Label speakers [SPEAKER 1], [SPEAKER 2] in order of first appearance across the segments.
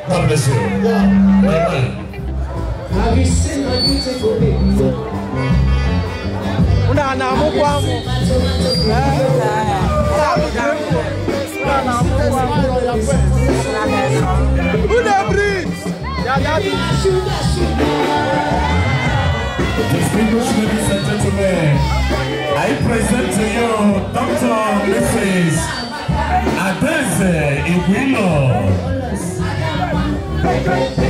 [SPEAKER 1] God bless you. Amen.
[SPEAKER 2] Have you seen my beautiful baby?
[SPEAKER 1] Distinguished ladies and gentlemen, I present to you Dr. Mrs. Adeze Iwilo,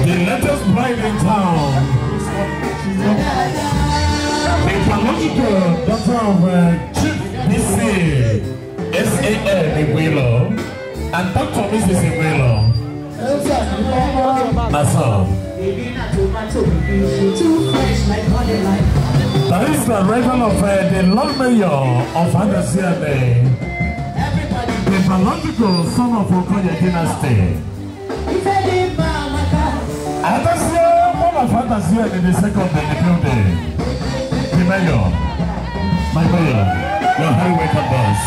[SPEAKER 1] the latest bride in town, the biological daughter of Chief BC S.A.N. Iwilo, and Dr. Mrs. Iwilo. That's all. That is the arrival of the Lord Mayor of Adasiade, the biological son of Okoye dynasty. Adasiade, one of Adasiade in the second in the building. The Mayor, my Mayor, your highly welcome boss.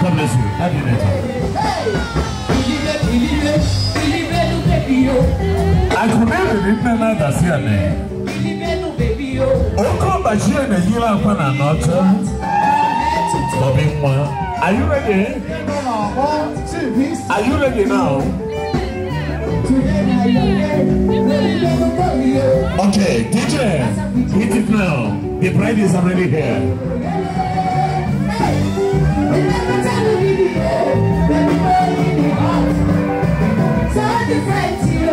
[SPEAKER 1] God bless you. Have you later. I could never read another Siane. Oko Bashir and Yila Pana Nota. Are you ready? Are you ready now? Okay, DJ, hit it now. The bride is already here. That is high chief.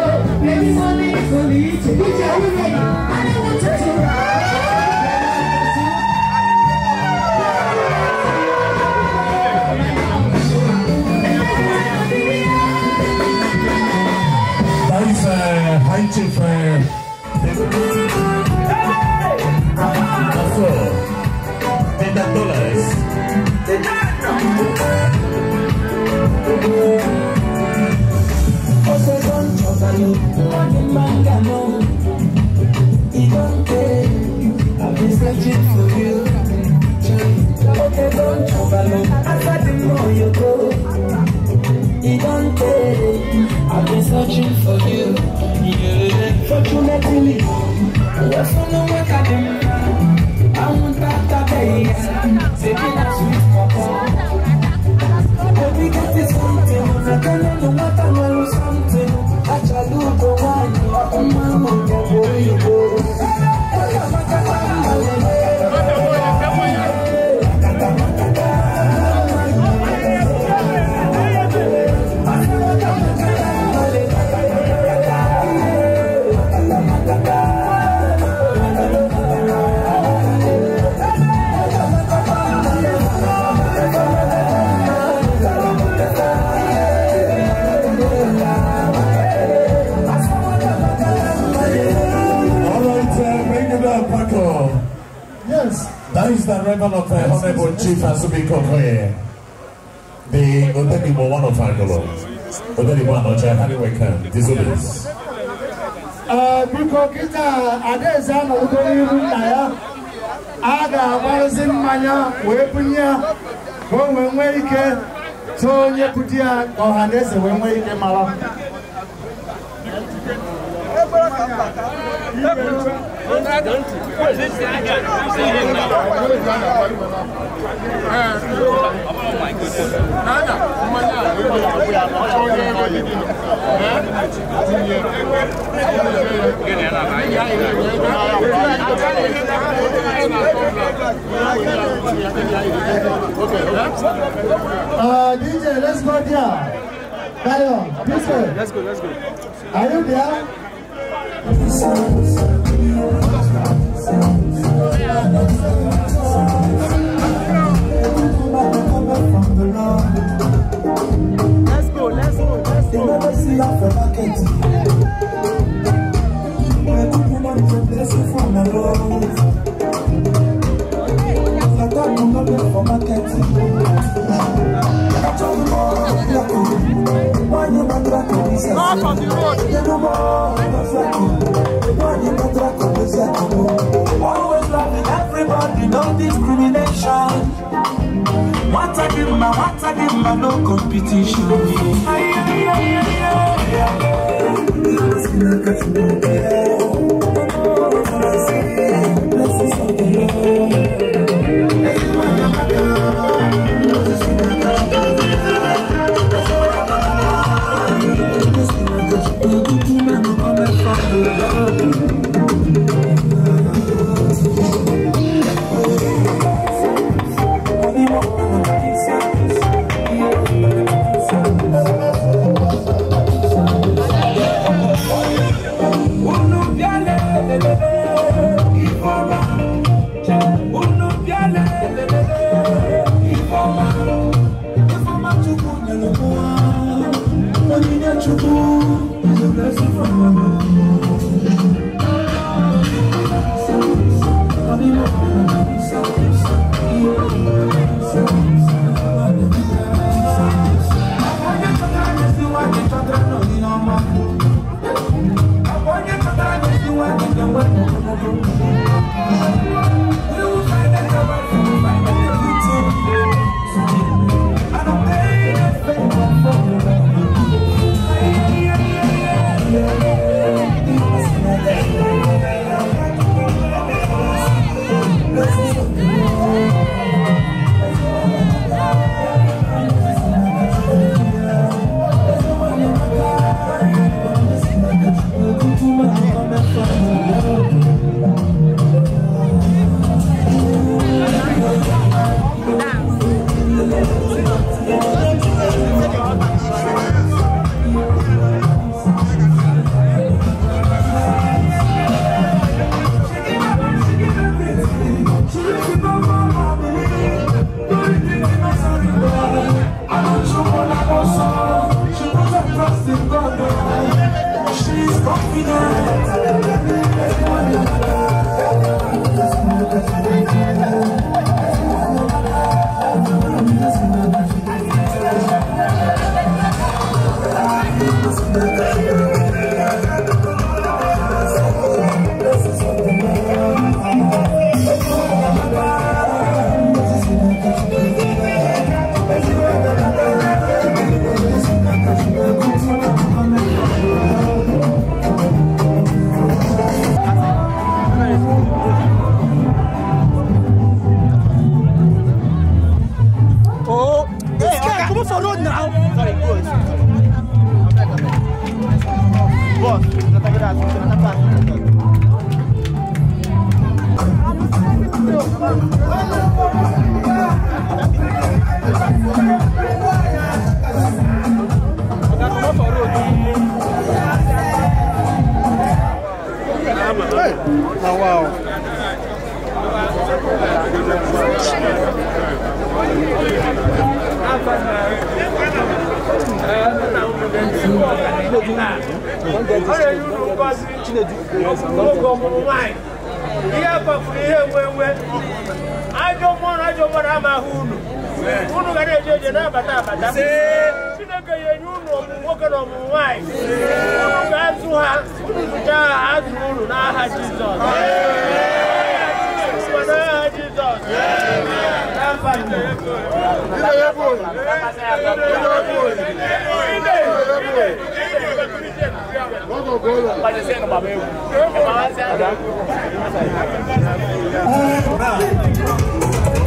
[SPEAKER 1] I've been searching for you. Okay, don't overlook. I didn't know you go. I've been searching for you. Fortunately, you're so no work at them. I want that baby. Taking a sweet papa. But we got this something. I don't know what I'm going to something. I try to go on. Oh, mama, where you go?
[SPEAKER 3] Now is the arrival of Honorable Chief Asubi Kokwe, the Odenibo one of Angolo. Odenibo Anocha, how do we come? This is
[SPEAKER 4] because Adeza Naya Aga Warazim Maya, Wepunya, when we can, so Yaputia or Hadesa when we came along. DJ, let's go there. Carry on. Let's go. Are you there? Let's go. Off on the road.
[SPEAKER 1] Always loving everybody, no discrimination. What I give my no competition.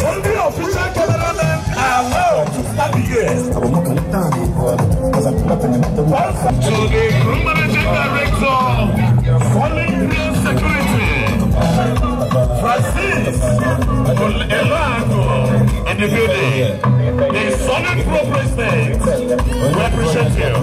[SPEAKER 3] Only official cameramen are allowed to start the year. To the Group Managing Director, Solid Green Security, Francis Elano, in the building. The Solid Pro President, we appreciate you.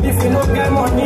[SPEAKER 1] If you don't get money,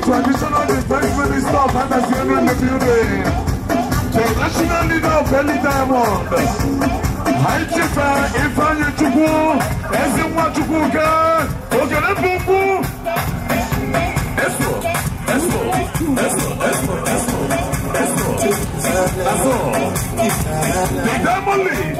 [SPEAKER 3] traditional defense minister of Nigerian in the building, the national leader of Belly Diamond, High Chief Ifeanyi Chukwu, Ezinwa Chukwuka, Ogene Buku, Espo, that's all. The Diamond League.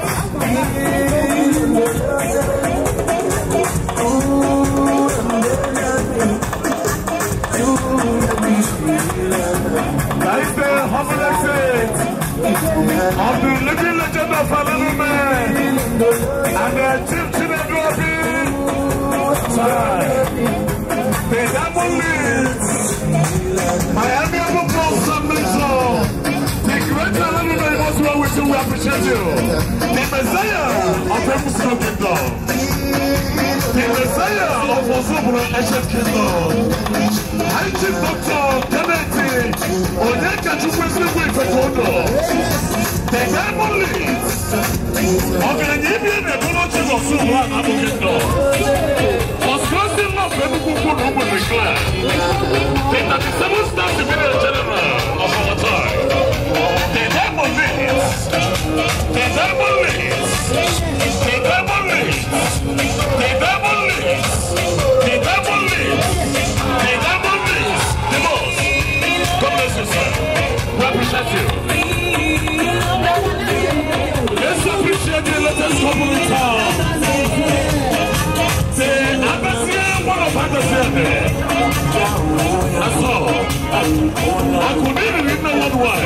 [SPEAKER 3] That's the humble exit of the living legend of Alalume and the Chief Chinedu the Diamond Leads, Miami Football Submission, the great Alalume was well with you, we appreciate you. The Messiah of Emusico Kingdom, the Messiah of Osubro Eshet Kingdom, High Chief Dr. Kennedy Onyeka Chukwueziokwu Ifekondo, the Diamond Leads, Oganyibi and Ebolochi of Osubro Abu Kingdom, was crossing love Emukuku Nobu declared, the 37th Star Civilian General of our time, the Diamond Leads, the Diamond Leads, the Diamond Leads, the Diamond Leads, the Diamond Leads, the Diamond Leads, the boss. God bless you, sir. We appreciate you. Let's appreciate the latest couple in town. The Abbasian, one of Abbasian. That's all. I could even know what why.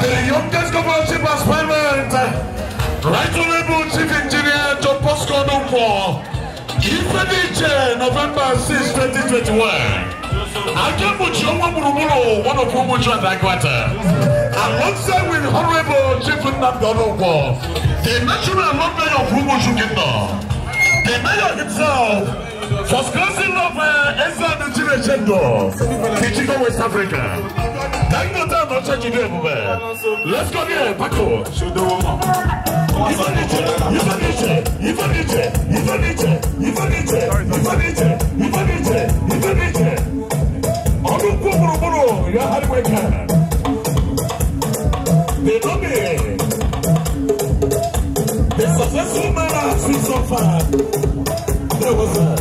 [SPEAKER 3] The youngest governorship aspirant, Right Honorable Chief Engineer John Bosco Numpo, Ifediche, November 6, 2021. One of Umuchu and Akwata. Alongside with Honorable Chief Nnamdi, the National Alumni of Umuchu Kingdom, the Mayor himself, First Cousin of Esa Nigeria Chendo, Kichiko, West Africa. Let's go there, Paco. The successful man has been so far. There was a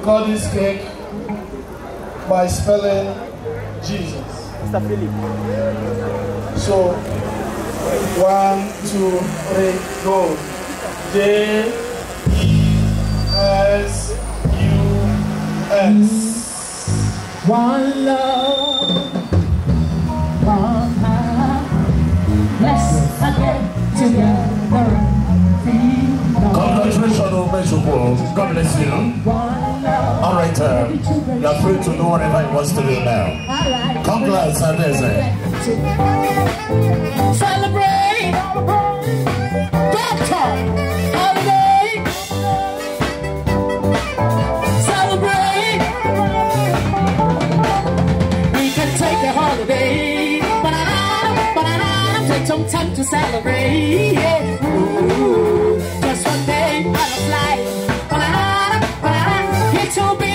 [SPEAKER 5] will cut this cake by spelling Jesus.
[SPEAKER 6] Mr. Philip.
[SPEAKER 5] So, 1, 2, 3, go. J-E-S-U-S.
[SPEAKER 1] One love, one heart. Let's get together.
[SPEAKER 3] Congratulations, Omejubo. God bless you. All right, you're free to do whatever you want to do now. Congrats, Adeze.
[SPEAKER 1] Celebrate, doctor, holiday. Celebrate. We can take a holiday. Take some time to celebrate. Yeah. Ooh, just one day out of life. It will be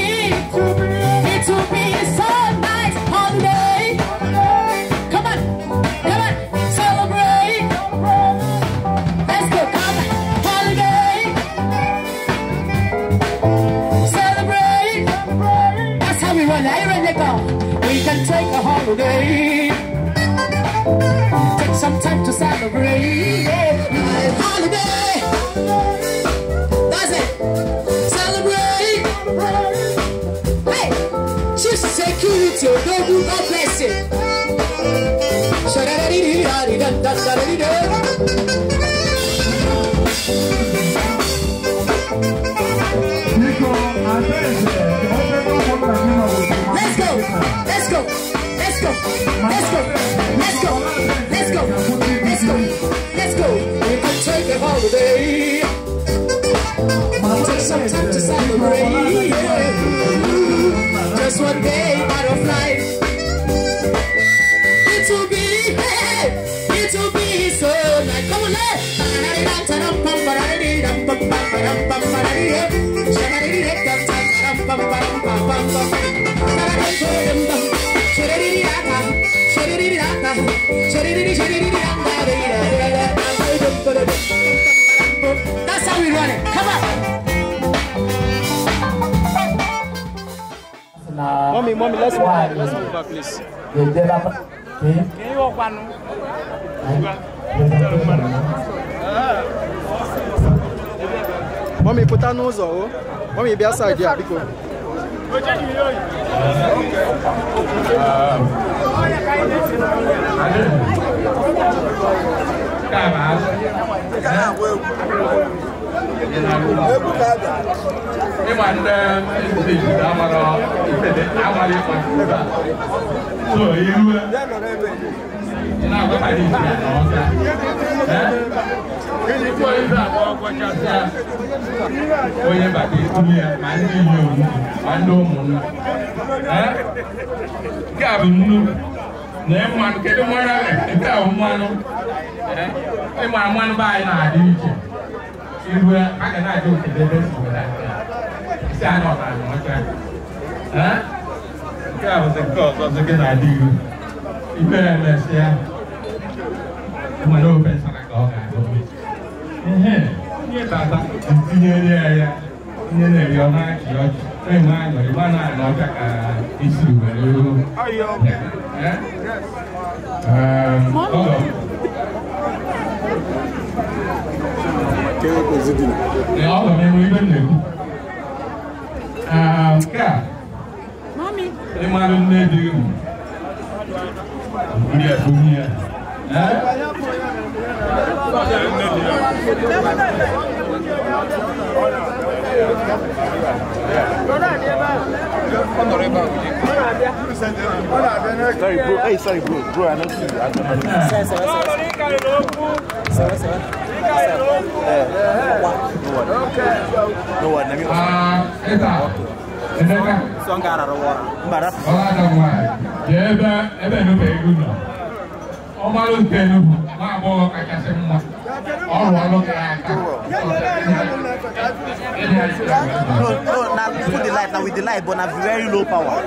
[SPEAKER 1] so nice holiday. Come on, celebrate. Let's go, come on, holiday. Celebrate. That's how we run. Are you ready to go? We can take a holiday. Take some time to celebrate. Yeah. Holiday. That's it. Celebrate. Hey, chief security, God bless it. Let's go. Let's go. Let's go. Let's go. Let's go. Let's go. Let's go. Let's go. We can take a holiday. Take some time to celebrate. Yeah. Just one day out of life. It will be, hey, it will be so nice. Come on, let's. That's how we run it. Come on.
[SPEAKER 6] Mommy, let's walk. Let's move back, please. Can you walk one? Mommy, put on nose. Mommy, be outside here, because.
[SPEAKER 7] Sorry, bro. Hey, sorry, bro. Bro, I don't see you. No one. No, now we put the light, now with the light, but now very low power.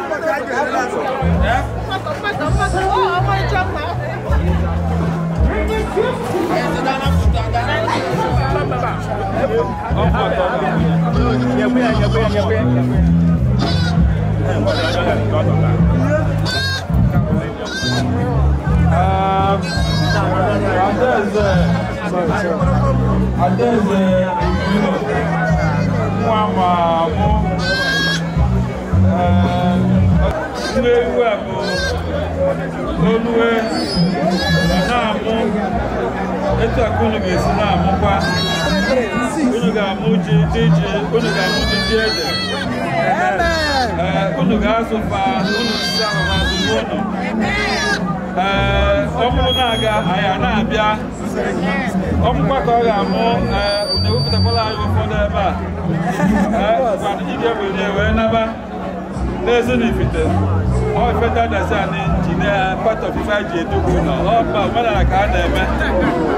[SPEAKER 8] part of 5G to go now. Oh, but when I can't,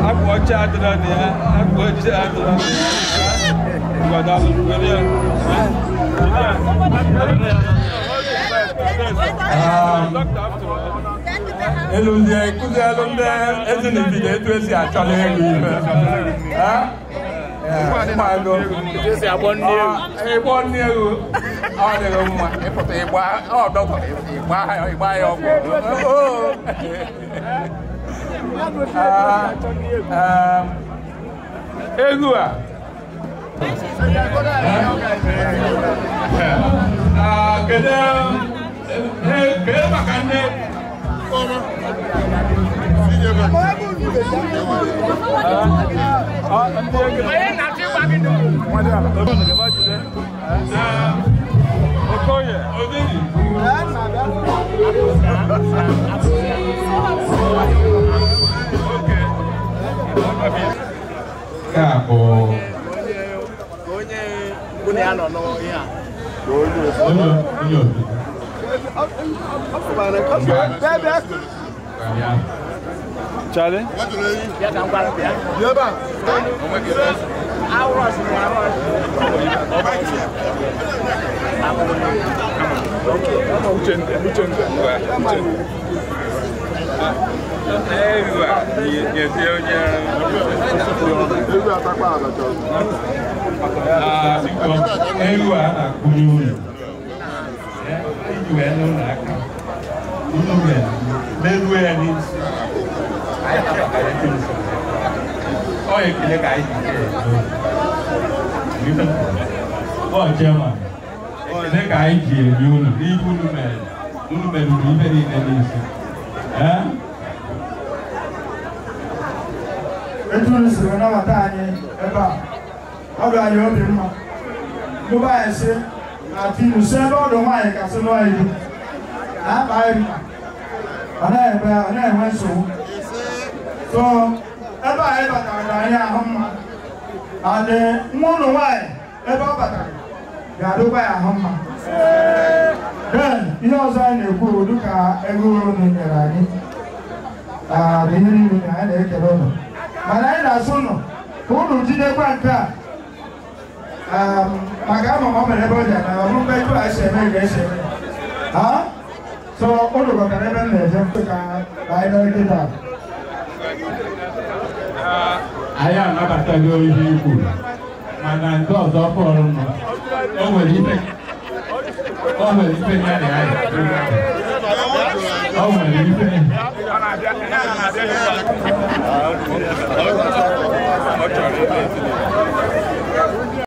[SPEAKER 8] I'm watching out there. I'm watching out there. Charlie?